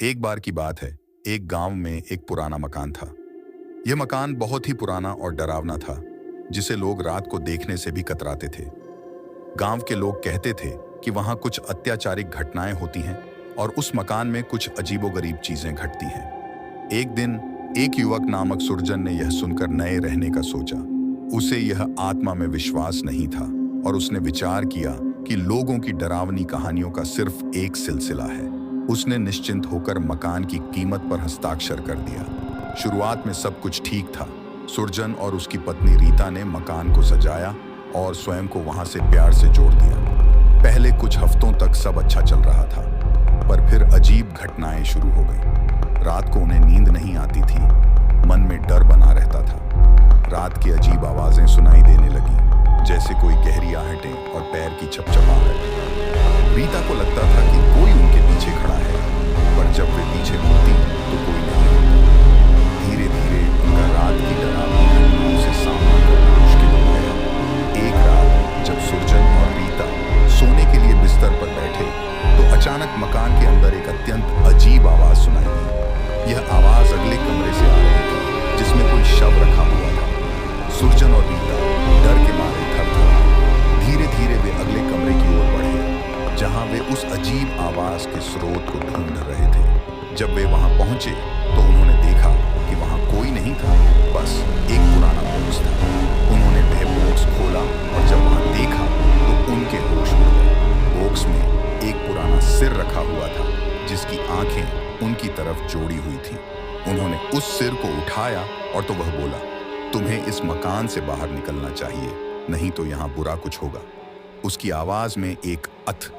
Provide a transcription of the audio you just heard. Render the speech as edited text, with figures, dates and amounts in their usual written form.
एक बार की बात है, एक गांव में एक पुराना मकान था। यह मकान बहुत ही पुराना और डरावना था, जिसे लोग रात को देखने से भी कतराते थे। गांव के लोग कहते थे कि वहां कुछ अत्याचारिक घटनाएं होती हैं और उस मकान में कुछ अजीबोगरीब चीजें घटती हैं। एक दिन एक युवक नामक सुरजन ने यह सुनकर नए रहने का सोचा। उसे यह आत्मा में विश्वास नहीं था और उसने विचार किया कि लोगों की डरावनी कहानियों का सिर्फ एक सिलसिला है। उसने निश्चिंत होकर मकान की कीमत पर हस्ताक्षर कर दिया। शुरुआत में सब कुछ ठीक था। सुरजन और उसकी पत्नी रीता ने मकान को सजाया और स्वयं को वहां से प्यार से जोड़ दिया। पहले कुछ हफ्तों तक सब अच्छा चल रहा था, पर फिर अजीब घटनाएं शुरू हो गई। रात को उन्हें नींद नहीं आती थी, मन में डर बना रहता था। रात की अजीब आवाजें सुनाई देने लगी, जैसे कोई गहरी आहटें और पैर की छपछपाहट। रीता को लगता था कि कोई उनके पीछे खड़ा है, पर जब वे पीछे मुड़ती तो कोई नहीं होता। धीरे धीरे उनका रात की डरावनी घटनाओं से सामना करना मुश्किल हो गया। एक रात जब सुरजन और रीता सोने के लिए बिस्तर पर बैठे, तो अचानक मकान के अंदर एक अत्यंत अजीब आवाज सुनाई दी। यह आवाज अगले कमरे से आ रही थी, जिसमें कोई शव रखा हुआ था। सुरजन और रीता डर के मारे थरथराए। धीरे धीरे वे अगले कमरे की ओर बढ़े, जहां वे उस अजीब आवाज के स्रोत को ढूंढ रहे थे। जब वे वहां पहुंचे तो उन्होंने देखा कि वहां कोई नहीं था, बस एक पुराना बॉक्स था। उन्होंने वह बॉक्स खोला और जब वहां देखा तो उनके होश उड़ गए। बॉक्स में एक पुराना सिर रखा हुआ था, जिसकी आंखें उनकी तरफ जोड़ी हुई थी। उन्होंने उस सिर को उठाया और तो वह बोला, तुम्हें इस मकान से बाहर निकलना चाहिए, नहीं तो यहाँ बुरा कुछ होगा। उसकी आवाज में एक अथ